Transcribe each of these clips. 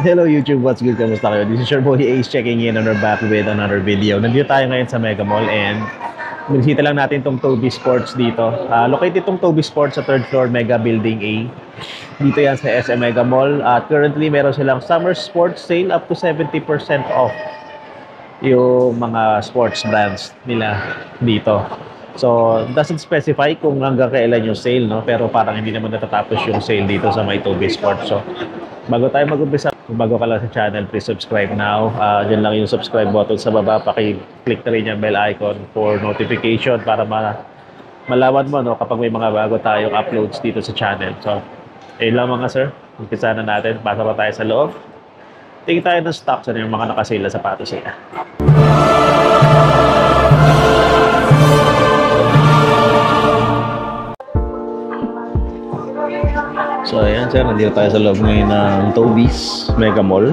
Hello YouTube, what's good? Kamusta kayo? This is your boy Ace checking in on our back with another video. Nandito tayo ngayon sa Mega Mall and binisita lang natin itong Toby Sports dito. Located itong Toby Sports sa 3rd floor Mega Building A. Dito yan sa SM Mega Mall. At currently meron silang summer sports sale up to 70% off yung mga sports brands nila dito. So, doesn't specify kung hanggang kailan yung sale, no? Pero parang hindi naman natatapos yung sale dito sa may Toby Sports. So, bago tayo mag-umpisa, kung bago ka lang sa channel, please subscribe now. Diyan lang yung subscribe button sa baba. Paki-click na rin yung bell icon for notification para malaman mo, no, kapag may mga bago tayong uploads dito sa channel. So, ayun lang mga sir. Umpisa na natin. Pasa pa tayo sa loob. Tingin tayo ng stocks. Ano yung mga nakasale na sapatos nila. So ayan sir, nandito tayo sa loob ngayon ng Toby's Mega Mall.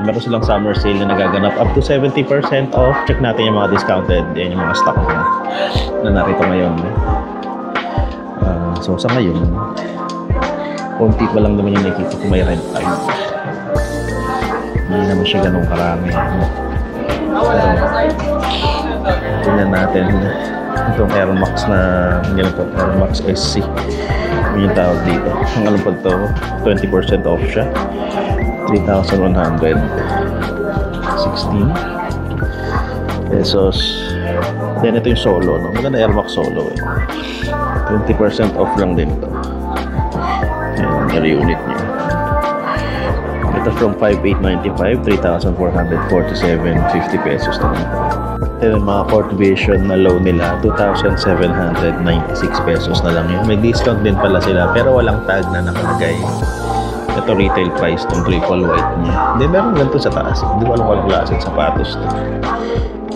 Meron silang summer sale na nagaganap up to 70% off. Check natin yung mga discounted. Yan yung mga stock na narito ngayon. So sa ngayon, konti pa lang naman yung nakikita kung may rent tag. Hindi naman siya ganun karami. Tingnan natin itong Air Max na ganito, Air Max SC. Yung tawag dito. Ang alam po ito, 20% off siya. 3,116 pesos. Then ito yung Solo, no? Maganda Air Max Solo eh. 20% off lang din ito. Ayan, yung unit niya. Ito from 5,895, 3,447.50 pesos na lang. Ito yung mga Court Vision na low nila, 2,796 pesos na lang yun. May discount din pala sila, pero walang tag na nakalagay. Ito retail price tong triple white niya. Hindi, meron ganito sa taas. Hindi ko alam kung klaseng sapatos ito.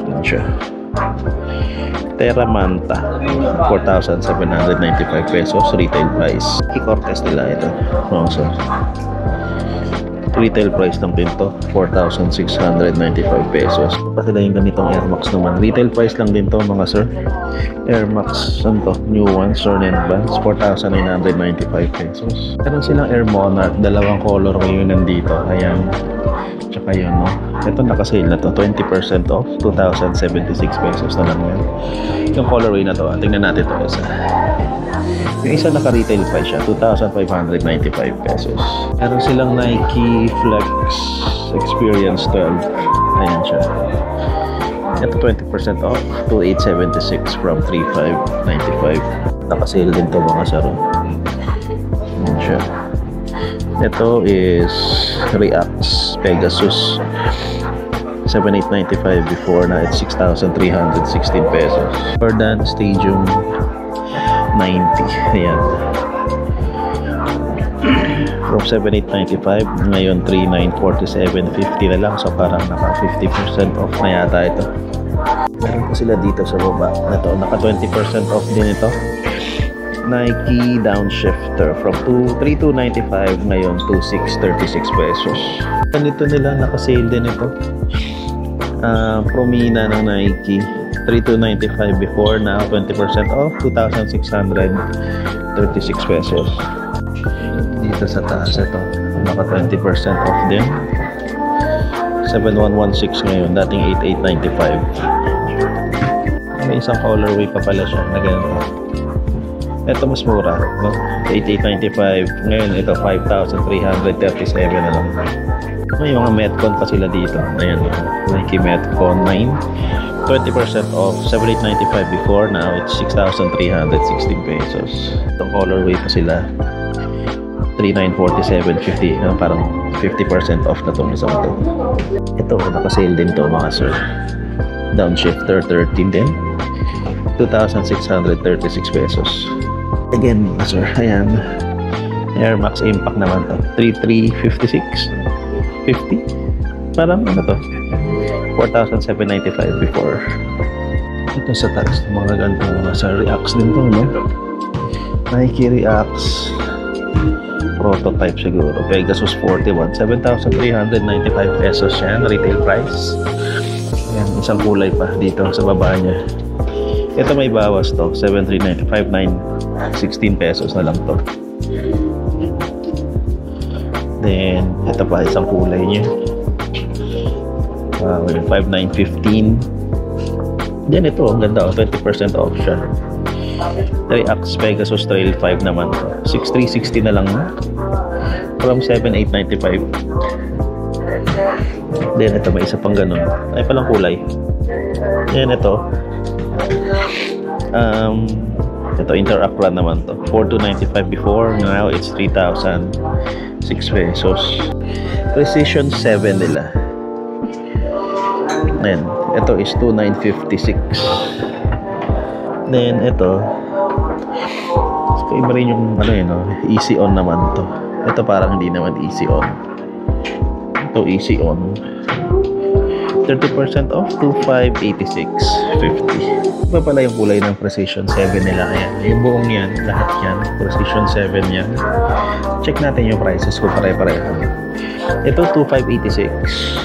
Yan siya. Terra Manta, 4,795 pesos retail price. I-Cortez nila ito. So, retail price ng pinto, 4,695 pesos. Pa sila yung ganitong Air Max naman. Retail price lang din to mga sir. Air Max, ano to? New ones, Sorn & Vans, 4,995 pesos. Meron silang Air Monarch, dalawang color ngayon nandito. Ayan. Tsaka yun, no? Ito nakasale na to, 20% off, 2,076 pesos na lang yan. Yung colorway na to, tingnan natin to isa. Yung isa naka-retail price siya, 2,595 pesos. Meron silang Nike Flex Experience 12. Ayan siya. Ito 20% off, 2,876 from 3,595. Naka-sale din to mga saro. Ayan siya. Ito is Reax Pegasus. 7,895 before, na it's 6,316 pesos. Jordan Stadium 90. Ayan. From 7,895 ngayon 3,947.50 na lang. So parang naka 50% off na yata ito. Meron po sila dito sa baba. Ito, naka 20% off din ito. Nike Downshifter from 3,295 ngayon 2,636 pesos. Ganito nila, naka-sale din ito. Promina ng Nike, 3,295 before, now 20% off, 2,636 pesos. Dito sa taas ito, naka 20% off din. 7,116 ngayon, dating 8,895. May isang colorway pa pala siya na ganito. Ito mas mura, no? 8,895. Ngayon ito 5,337 na lang. May mga Metcon pa sila dito. Ayan, Nike Metcon 9, 20% off, 7,895 before, now it's 6,316 pesos. Itong colorway pa sila, 3,947.50, no? Parang 50% off na itong isang to. Ito, nakasale din to mga sir. Downshifter 13 din, 2,636 pesos. Again, sir, ayan. Air Max Impact naman to. 3,356. 50. Parang ano to? 4,795 before. Ito sa taas, mga gantong mga sa Reax din to, no? Nike Reax. Prototype siguro. Pegasus 41. 7,395 pesos yan. Retail price. Ayan, isang kulay pa dito sa baba niya. Ito may bawas to. 7,395. 16 pesos na lang to. Then, ito pa, isang kulay niya. 5,915. Then, ito, ang ganda, 20% off siya. 3Ax Pegasus Trail 5 naman to. 6,360 na lang from 7,895. Then, ito, may isa pang ganun. Ay, palang kulay. Then, ito. Ito, Interact Run naman to. 4,295 before. Now, it's 3,006 pesos. Precision 7 nila. Then, ito is 2,956. Then, ito. Iba rin yung, easy on naman to. Ito parang hindi naman easy on. Ito, easy on. 30% off, 2,586.50. Iba pala yung kulay ng Precision 7 nila. Ayan, yung buong yan, lahat yan, Precision 7 yan. Check natin yung prices ko pare-pareho. Ito, 2,586.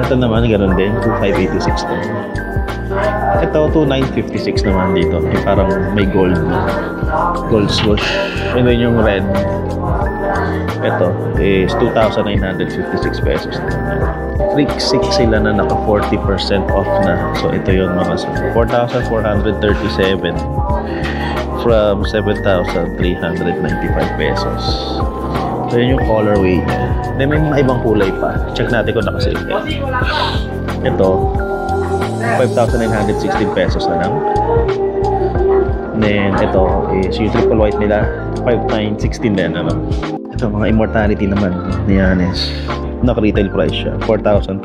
Ito naman, ganun din, 2,586 din. Ito, 2,956 naman dito. Yung parang may gold swoosh. And then yung red. Ito is 2,956 pesos. Freak 6 sila na naka 40% off na. So ito yun mga 4,437 from 7,395 pesos. So yun yung colorway niya. Then may mga ibang kulay pa. Check natin kung nakasale yan. Ito 5,916 pesos na lang. Then ito is yung triple white nila 5,916 din Ito mga Immortality naman ni Yanis. Naka-retail price siya 4,295.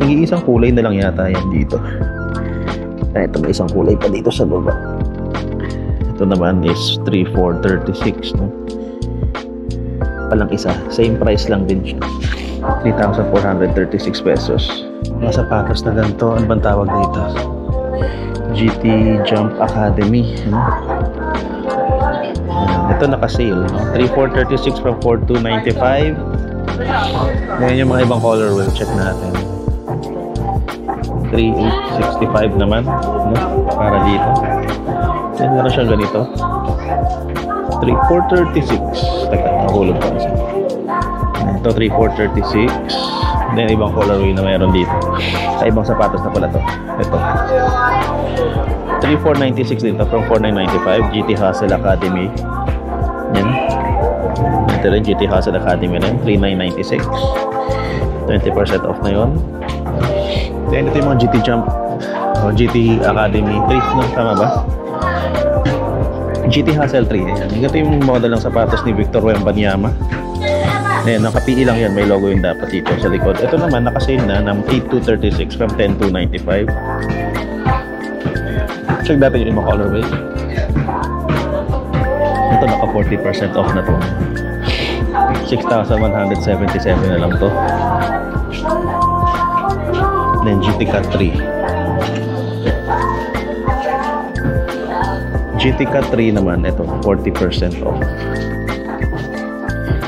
Nag-iisang kulay na lang yata yan dito. Ito may isang kulay pa dito sa baba. Ito naman is 3,436 palang isa. Same price lang din siya. 3,436 pesos. Mga sapatos na ganito. Ano bang tawag dito? GT Jump Academy. Ito naka-sale, 3,436 from 4,295. Ngayon yung mga ibang colorway, check natin. 3,865 naman, para dito. Then meron siyang ganito. 3,436. Teka, nahulog pa isa. Ito 3,436. Then ibang colorway na mayroon dito. Sa ibang sapatos na pala to. Ito 3,496 dito from 4,995. GT Hustle Academy. Yan. Ito rin GT Hustle Academy rin. 3,996. 20% off na yun. Then ito yung mga GT Jump o GT Academy 3, no? Tama ba? GT Hustle 3. Yan. Ito yung model ng sapatos ni Victor Wembanyama. Ayan, naka-PE lang yan. May logo yung dapat dito sa likod. Ito naman, naka-sale na ng 8,236 from 10,295. Check natin yung mga colorway. Ito, naka-40% off na to. 6,177 na lang to. Then, GT Cut 3. GT Cut 3 naman, ito, 40% off.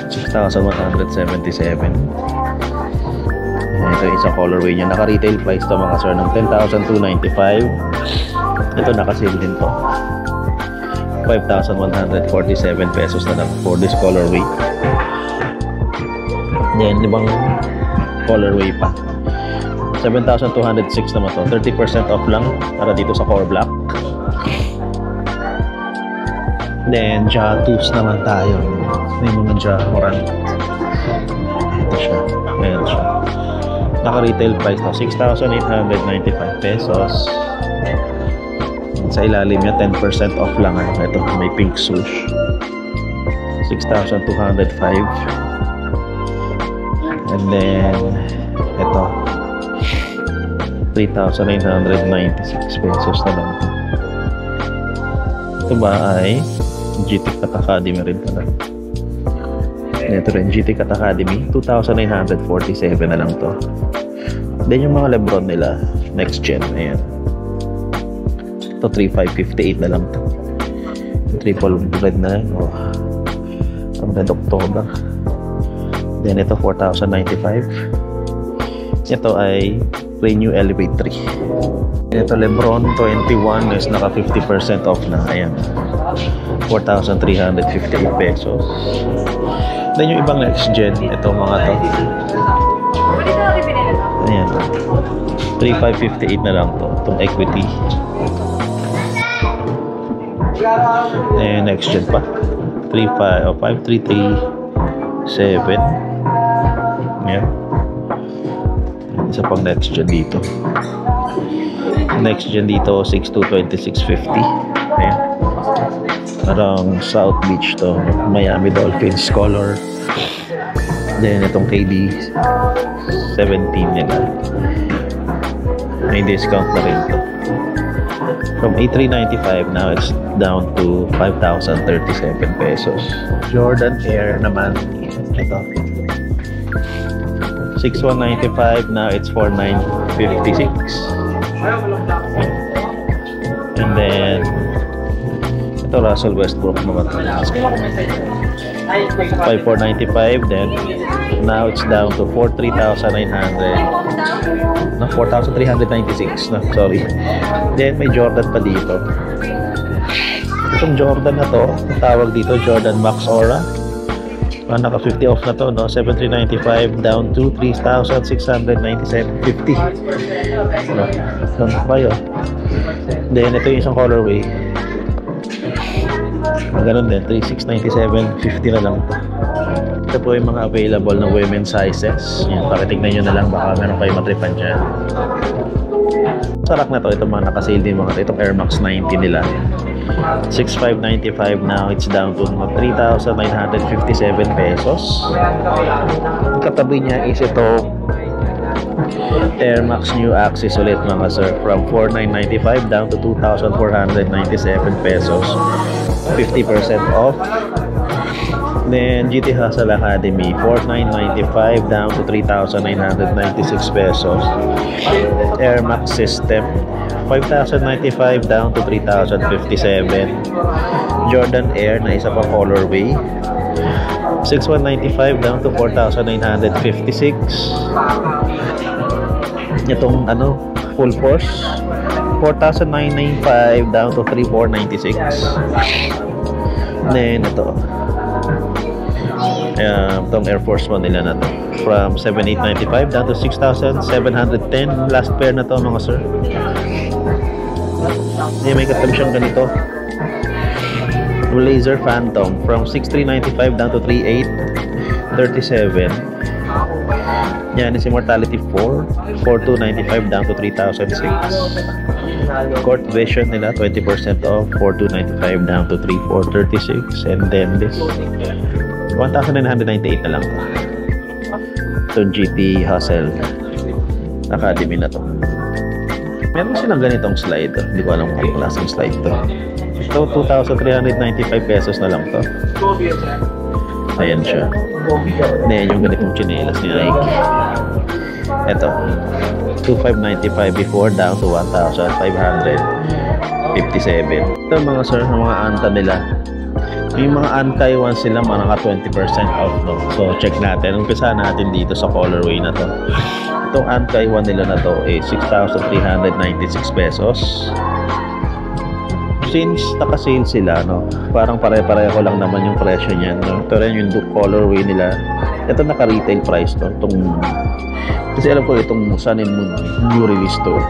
6,177. Ito yung isang colorway niya. Naka-retail price to mga sir ng 10,295. Ito naka-sale din to. 5,147 pesos na lang for this colorway. Then, ibang colorway pa. 7,206 naman to. 30% off lang para dito sa core black. Then, Ja2s naman tayo. May mga Ja-Morant. Ito siya. Ayan siya. Naka-retail price na 6,895 pesos. Sa ilalim niya, 10% off lang. Ito, may pink swoosh. 6,205. And then, ito. 3,996 pesos na lang. Ito ba ay GT Cut Academy rin pala. Ito rin, GT Cut Academy. 2,947 na lang to. Then yung mga Lebron nila, next gen. Ayan. Ito, 3,558 na lang to. Triple red na yan. Oh. Ang red October. Then ito, 4,095. Ito ay Spray New Elevate 3. Ito Lebron 21 is naka 50% off na. Ayan. 4,358 pesos. Then yung ibang next gen, ito mga to. Ayan. 3,558 na lang to. Itong equity. And next gen pa. 5,337. Ayan. Isa pang next gen dito. Next gen dito 6,226.50. Ayan. Parang South Beach to. Miami Dolphins color. Then itong KD 17 nila. May discount na rin to. From 8,395 now it's down to 5,037 pesos. Jordan Air naman. Ito. 6,195 now it's 4,956. And then ito Russell Westbrook naman. 5,495 then now it's down to 4,396. No, sorry. Then may Jordan pa dito. Itong Jordan na to, tawag dito Jordan Max Aura. Naka 50 off na to, no? 7,395 down to 3,697.50. No? Ba yun? Then ito yung isang colorway. Ganun din, 3,697.50 na lang to. Ito po yung mga available na women's sizes. Yan, pakitignan nyo na lang, baka meron kayo matripan dyan. Sarak na to, itong mga nakasale din mga itong Air Max 90 nila. 6,595 now, it's down to 3,957 pesos. Katabi niya is itong Air Max New Axis ulit mga sir, from 4,995 down to 2,497 pesos. 50% off. Then GT Hustle Academy 4,995 down to 3,996 pesos. Air Max System 5,095 down to 3,057. Jordan Air na isa pa colorway 6,195 down to 4,956. Itong full force 4,995 down to 3,496. Then ito itong Air Force One nila na to, from 7,895 down to 6,710. Last pair na to mga sir. May katam siyang ganito, Blazer Phantom, from 6,395 down to 3,837. Yan is Immortality 4, 4,295 down to 3,006. Court Vision nila 20% off, 4,295 down to 3,436. And then this 1,998 na lang to. Itong GT Hustle Academy na to. Meron silang ganitong slide. Hindi ko alam kung klaseng slide to. Ito 2,395 pesos na lang to. Ayan siya. Ayan yung ganitong chinelas ni Nike. Ito 2,595 before, down to 1,557. Ito mga sir, mga anta nila. Yung mga Ankai ones sila mga naka 20% off, no? So check natin. Umpisa natin dito sa colorway na to. Itong Ankai one nila na to is 6,396 pesos. Since naka-sale sila, no? Parang pare-pareho lang naman yung presyo niyan, no? Ito rin yung colorway nila. Ito naka-retail price to. Kasi alam ko itong Sun and Moon new release to.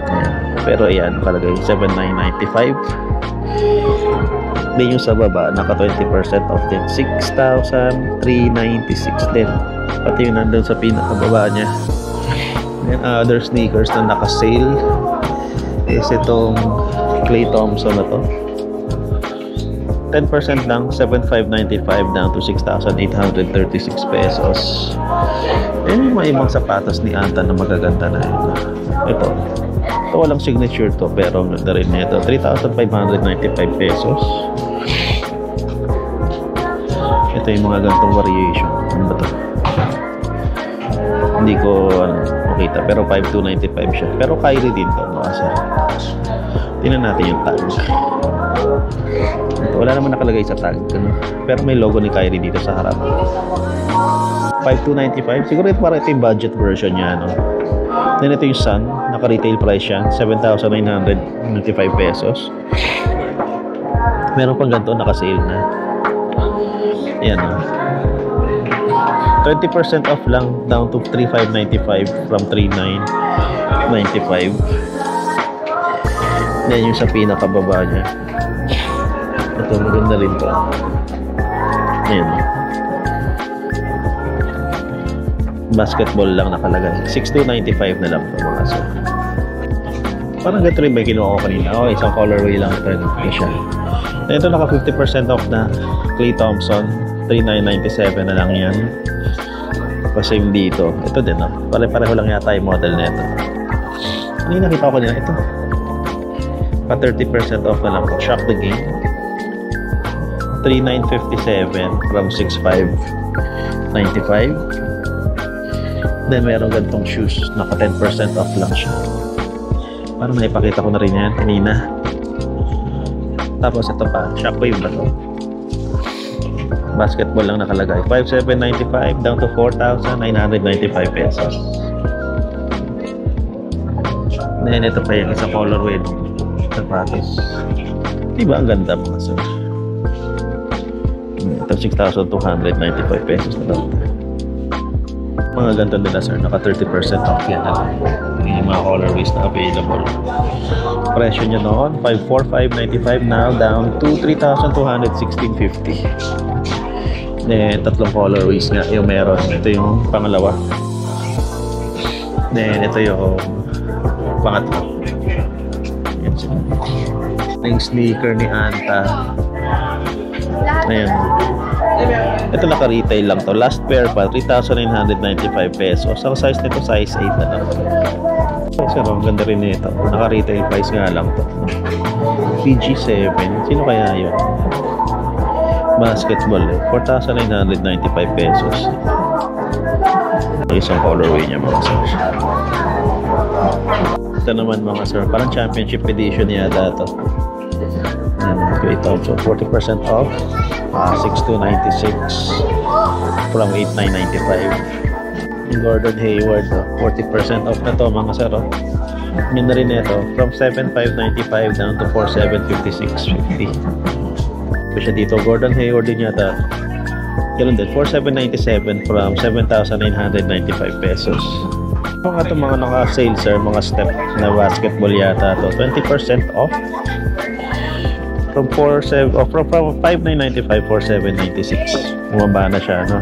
Ayan. Pero ayan, nakalagay 7,995. Then yung sa baba, naka 20% off din, 6,396 din. Pati yung nandun sa pinakababa niya. Then other sneakers na naka-sale is itong Klay Thompson na to. 10% lang, 7,595 down to 6,836 pesos. And may ibang sapatos ni Anta na magaganda na ito. Ito walang signature to, pero ganda rin nito, 3,595 pesos. Ito yung mga ganitong variation. Ano ba to? Hindi ko makita, pero 5,295 siya. Pero Kyrie din to, makasa. Tingnan natin yung tag. Ito, wala naman nakalagay sa tag, pero may logo ni Kyrie dito sa harap. 5,295. Siguro ito parang ito yung budget version niya, no? Then ito yung Sun, naka-retail price yan, 7,995 pesos. Meron pang ganito, naka-sale na. Ayan, no? 20% off lang, down to 3,595 from 3,995. Yan yung sa pinakababa niya. Ito, maganda rin to. Ayan. Basketball lang nakalagay. 6,295 na lang ito mga sir. Parang ganito rin ba yung kinuha ko kanina? Oh, isang colorway lang ito. Ito siya. Ito naka 50% off na. Klay Thompson. 3,997 na lang yan. Same dito. Ito din, no? Pare-pareho lang yata yung model na ito. Ano yung nakita ko nila? Ito. Pa 30% off na lang. Shock the game. 3,957 from 6,595. Then meron ganitong shoes. Naka 10% off lang siya. Parang naipakita ko na rin yan kanina. Tapos ito pa. Shockwave ba ito? Basketball lang nakalagay. 5,795 down to 4,995 pesos. Then ito pa yung isa colorway sapatos. Diba ang ganda mga sir? Ito 6,295 pesos na lang. Mga ganito nila sir, naka 30% off yan na lang. Yung mga colorways na available. Presyo nyo noon 5,495 now down to 3,216.50. Then tatlong colorways nga yung meron. Ito yung pangalawa. Then ito yung pangatlo. Yan sila. Yung sneaker ni Anta. Ayan. Ito naka-retail lang to. Last pair pa, 3,995 pesos. Ang size nito, size 8 na lang. So, ang ganda rin nito. Naka-retail price nga lang to. PG7. Sino kaya yun? Basketball eh. 4,995 pesos. Isang colorway niya mga sir. Ito naman mga sir. Parang championship edition yata ito. Okay, so 40% off. 6,296 from 8,995. Gordon Hayward, 40% off na to mga sir. Yun na rin ito, from 7,595 down to 4,756.50. Siya dito, Gordon Hayward din yata. Ganun din, 4,797 from 7,995 pesos. Mga ito mga naka-sale sir, mga step na basketball yata to, 20% off. From 5,995, 4,796. Bumaba na siya, no?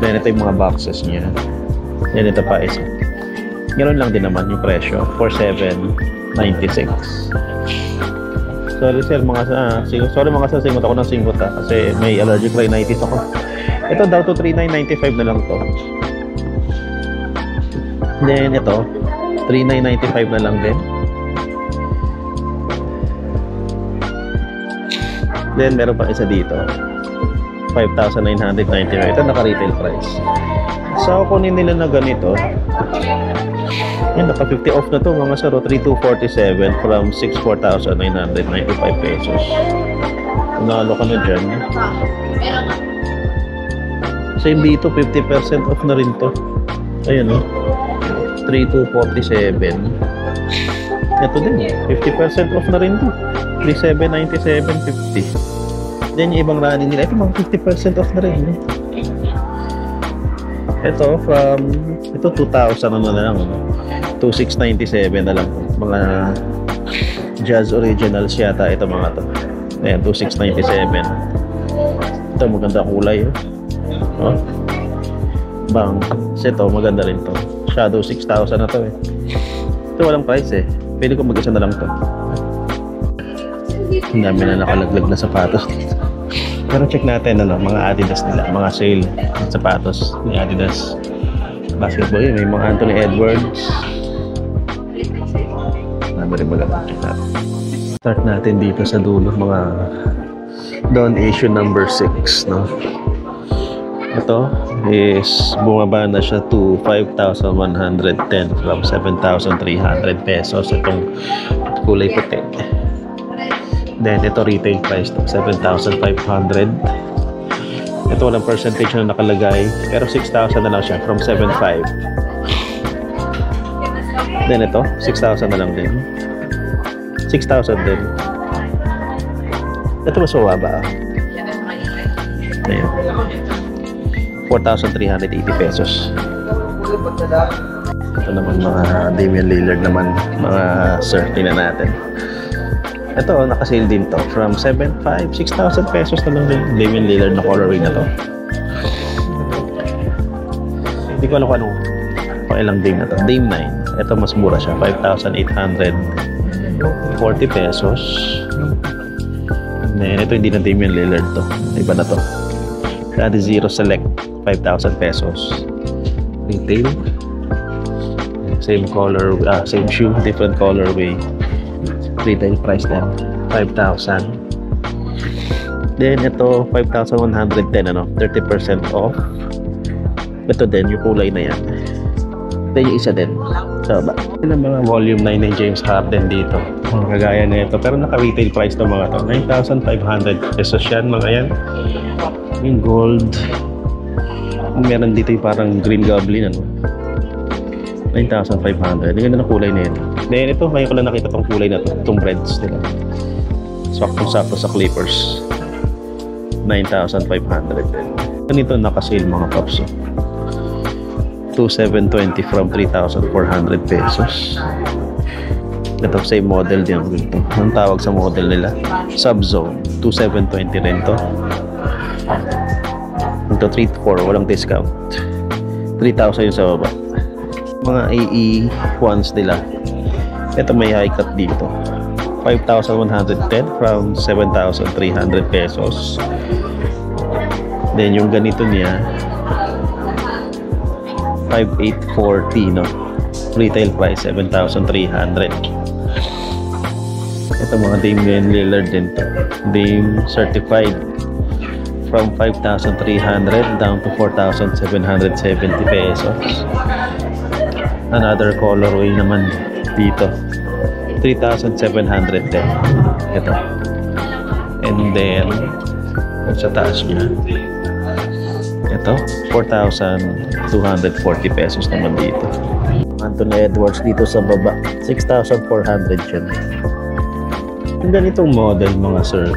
Then ito yung mga boxes niya. Then ito pa isa. Ganoon lang din naman yung presyo, 4,796. Sorry sir, sorry mga sir, singot ako ng singot kasi may allergic rhinitis ako. Ito daw to 3,995 na lang to. Then ito, 3,995 na lang din. Then meron pa isa dito, 5,995. Ito naka-retail price. So kunin nila na ganito. Yan, naka 50 off na to mga sir, 3,247 from 4,995 pesos. Nalo ka na dyan. Same dito, 50% off na rin to. Ayun o, 3,247. Ito din, 50% off na rin to. 3,797.50. Then yung ibang running nila, ito mga 50% off na rin. Ito from, ito 2,000 na lang. 2,697 na lang. Mga Jazz Originals yata ito mga to. Ayan, 2,697. Ito maganda kulay. Oh. Bang. Ito maganda rin to. Shadow 6,000 na to eh. Ito walang price eh. Pwede ko mag-isa na lang to. Ang dami na nakalaglag na sapatos dito. Pero check natin mga Adidas nila, mga sale sapatos ni Adidas. Basketball yun, may mga Anthony Edwards. Dami rin maganda. Check natin. Start natin dito sa dulo, mga Don issue number 6, no? Ito is bumaba na siya to 5,110 from 7,300 pesos. Itong kulay puti. Then ito retail price to 7,500. Ito walang percentage na nakalagay. Pero 6,000 na lang siya from 7,500. Then ito, 6,000 na lang din. 6,000 din. Ito mas mababa. Ayan. 4,380 pesos. Ito naman mga Damian Lillard naman, mga sir, tingnan natin. Ito, nakasale din to. From 7,500, 6,000 pesos na lang din. Damian Lillard na colorway na to. Hindi ko alam kung anong ilang Dame na to. Dame 9. Ito mas mura siya. 5,840 pesos. And ito hindi na Damian Lillard to. Iba na to. Kaya Zero Select. 5,000 pesos. Retail. Same color, same shoe, different colorway. Retail price din 5,000. Then ito 5,110 ano, 30% off. Ito din yung kulay na yan. Then yung isa din. So ba? Yung mga volume 9 ng James Harden dito. Kagaya na ito. Pero naka-retail price to mga to. 9,500 pesos yan mga yan. Yung gold. Meron dito yung parang green goblin ano. 9,500. Ang ganda ng kulay na yun. Then ito, ngayon ko lang nakita tong kulay na to. Itong breads nila. Sakto-sakto sa Clippers. 9,500 din. Ganito nakasale mga paps. 2,720 from 3,400 pesos. Ito, same model din. Ang tawag sa model nila. Subzone. 2,720 rin to. Ito, 3,400. Walang discount. 3,000 yung sa baba. Mga AE ones nila. Ito may high cut dito. 5,110 from 7,300 pesos. Then yung ganito niya 5,840 no. Retail price 7,300. Ito mga Damian Lillard din to. Dame certified from 5,300 down to 4,770 pesos. Another colorway naman dito 3,710 ito. And then sa taas niya ito 4,240 pesos naman dito. Anthony Edwards dito sa baba 6,400 yun. Yung ganitong model mga sir,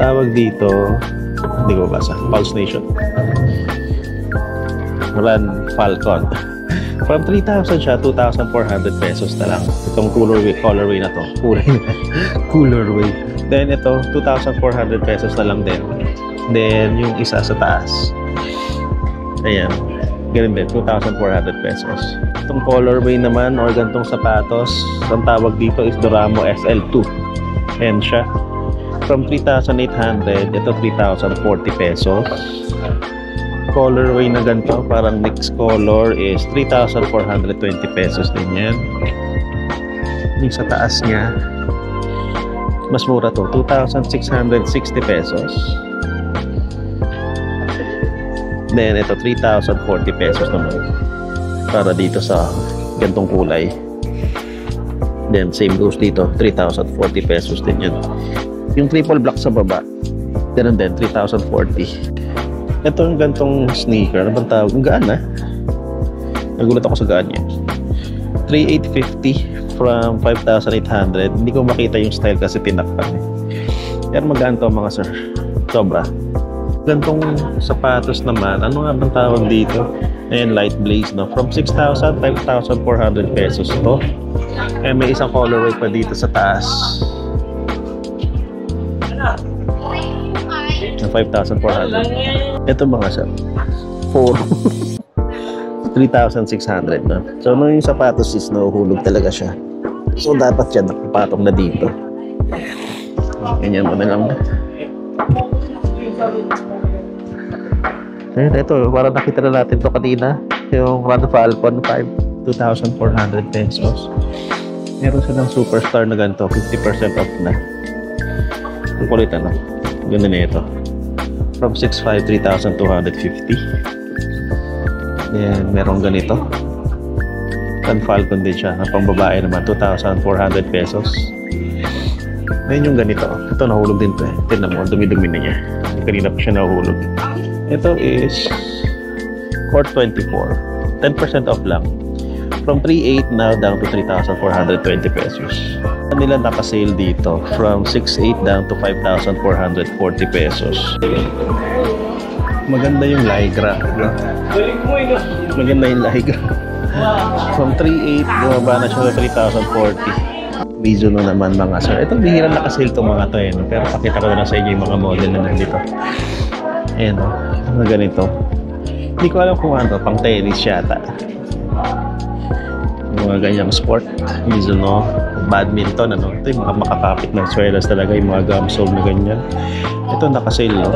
tawag dito, hindi ko basa, Pulse Nation Run Falcon. From 3,000 siya, 2,400 pesos na lang. Itong colorway na to. Colorway. Then ito, 2,400 pesos na lang din. Then yung isa sa taas. Ayan. Ganun din, 2,400 pesos. Itong colorway naman, or gantong sapatos, ang tawag dito is Doramo SL2. Ayan siya. From 3,800, ito 3,040 pesos. Colorway na ganito, parang mixed color is 3,420 pesos din yan. Yung sa taas niya, mas mura to, 2,660 pesos. Then ito 3,040 pesos naman para dito sa gantong kulay. Then same goes dito, 3,040 pesos din yan. Yung triple black sa baba, ganun din, 3,040. Ito yung gantong sneaker. Ano bang tawag? Ang gaan na. Nagulat ako sa gaan niya. 3,850 from 5,800. Hindi ko makita yung style kasi tinakpan eh. Pero magaan to mga sir. Sobra. Gantong sapatos naman. Ano nga bang tawag dito? Ayan, light blaze no. From 6,000, 5,400 pesos to. Eh may isang colorway pa dito sa taas. 5,400. Ito mga sir 3,600 no? So nung yung sapatos is nahuhulog talaga siya, so dapat yan nakapatong na dito. Ganyan mo na lang. Ito parang nakita na natin to kanina, yung Run Falcon 2,400 pesos. Meron silang superstar na ganito, 50% off na. Ang kulit ano, ganda na ito. From 6,500, 3,250. Then, merong ganito. Run Falcon din siya. Pang babae naman, 2,400 pesos. Then, yung ganito. Ito, nahulog din to eh. Tignan mo, dumi-dumi na niya. Kanina pa siya nahulog. Ito is Court 24. 10% off lang. From 3,800 now down to 3,420 pesos. Nila naka-sale dito from 6,800 down to 5,440 pesos. Maganda yung Lygra. Maganda yung Lygra. From 3,800 bumaba na siya sa 3,040. Mizuno naman mga sir. Itong bihira naka-sale itong mga to eh. No? Pero pakita ko na sa inyo yung mga model na nandito. Ayan o. Mga ganito. Hindi ko alam kung ano. Pang tennis yata. Mga ganyang sport, Mizuno, badminton, ano. Ito yung mga makakapit ng swelas talaga, yung mga gum sole na ganyan. Ito naka-sale, no?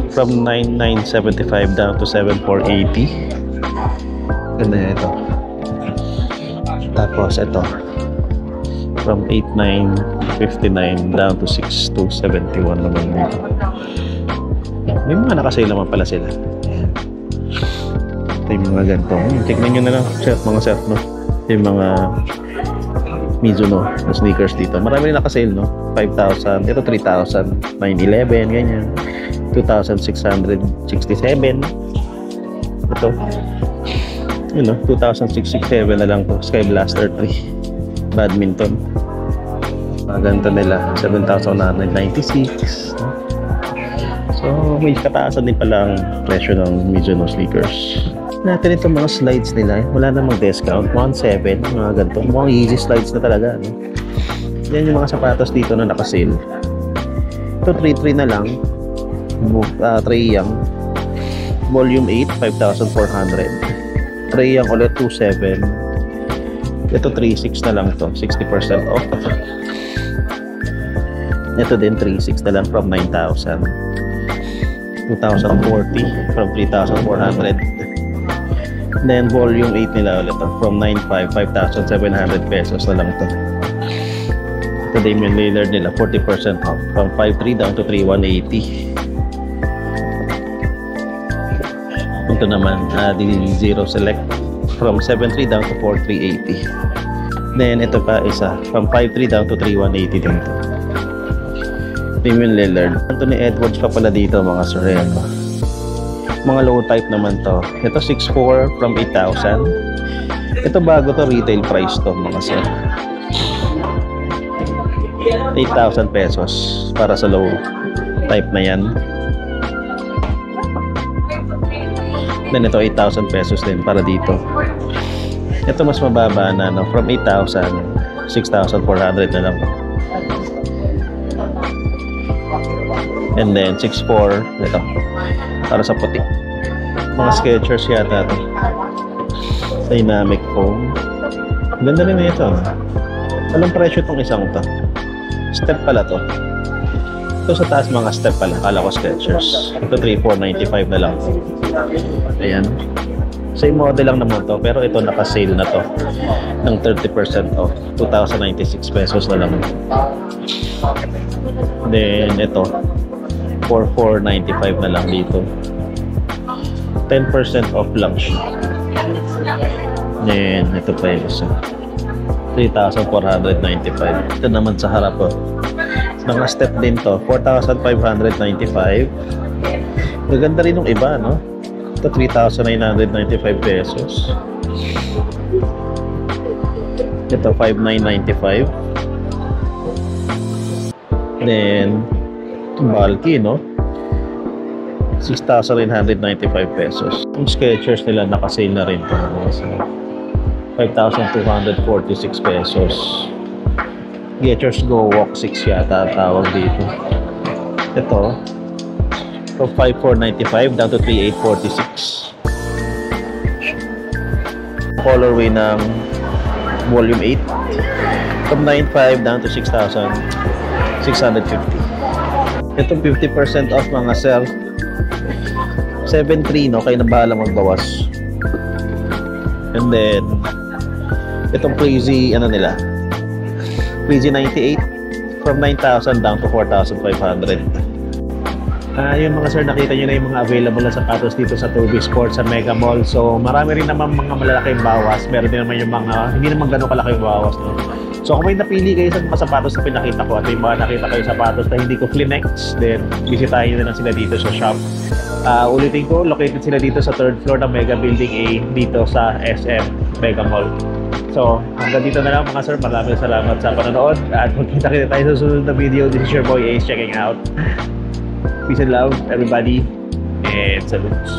From 9,975 down to 7,480. Ganda yan ito. Tapos ito, from 8,959 down to 6,271 naman dito. May mga naka-sale naman pala sila. Ayan. Ito yung mga ganito. Tignan nyo na lang, set, mga set, no? Yung mga Mizuno na sneakers dito. Marami rin naka-sale, no? 5,000. Ito 3,000. 911, ganyan. 2,667. Ito. Yun, no? 2,667 na lang to. Sky Blaster 3. Badminton. Mga ganito nila. 7,996. No? So, may kataasan din pala ang presyo ng Mizuno sneakers. Natin itong mga slides nila, wala namang discount, 1,700, mga ganito, mga easy slides na talaga, no? Yan yung mga sapatos dito na naka-sale. Ito 3,300 na lang, Trae Young, volume 8, 5,400, Trae Young ulit 2,700, ito 3,600 na lang to, 60% off. Ito din 3,600 na lang from 9,000, 2,040 from 3,400. Then volume 8 nila ulit to, from 9,500, 5,700 pesos na lang to. Ito Damian Lillard nila 40% off from 5,300 down to 3,180. Ito naman the Zero Select from 7,300 down to 4,380. Then ito pa isa from 5,300 down to 3,180 din to. Damian Lillard. Anthony Edwards pa pala dito mga sir. Mga low type naman to. Ito 6,400 from 8,000. Ito bago to, retail price to mga sir. 8,000 pesos para sa low type na yan. Then ito 8,000 pesos din para dito. Ito mas mababa na, no? From 8,000, 6,400 na lang. And then 6,400 ito para sa puti. Mga Skechers yata ito. Dynamic foam. Ganda rin ito. Anong presyo itong isang to? Step pala to. Ito sa taas mga step pala. Kala ko Skechers. Ito 3,495 na lang. Ayan. Same model lang naman to. Pero ito naka-sale na to. Ng 30% off. 2,096 pesos na lang. Then ito 4,495 na lang dito. 10% off lang siya. Then ito pa yung isa. 3,495. Ito naman sa harap po. Mga step din to. 4,595. Maganda rin yung iba, no? Ito 3,995 pesos. Ito 5,995. Then bulky, no? 6,995 pesos. Yung Skechers nila naka-sale na rin ito. 5,246 pesos. Skechers Go Walk 6 yata tawag dito. Ito from 5,495 down to 3,846. Colorway ng volume 8 from 9,500 down to 6,650. Itong 50% off mga sir. 7,300, no? Kayo na bahala magbawas. And then itong Crazy ano nila, Crazy 98 from 9,000 down to 4,500. Yung mga sir, nakita nyo na yung mga available na sapatos dito sa Toby Sports sa Mega Mall. So, marami rin naman mga malalaking bawas. Meron din naman yung mga, hindi naman gano'ng kalaking bawas. No? So, kung may napili kayo sa mga sapatos na pinakita ko at yung mga nakita kayo sapatos na hindi ko flinex, then bisitahin nyo na lang sila dito sa shop. Ulitin ko, located sila dito sa 3rd floor ng Mega Building A dito sa SM Mega Mall. So, hanggang dito na lang mga sir. Maraming salamat sa panonood at magkita-kita tayo sa susunod na video. This is your boy Ace checking out. Peace and love, everybody, and salutes.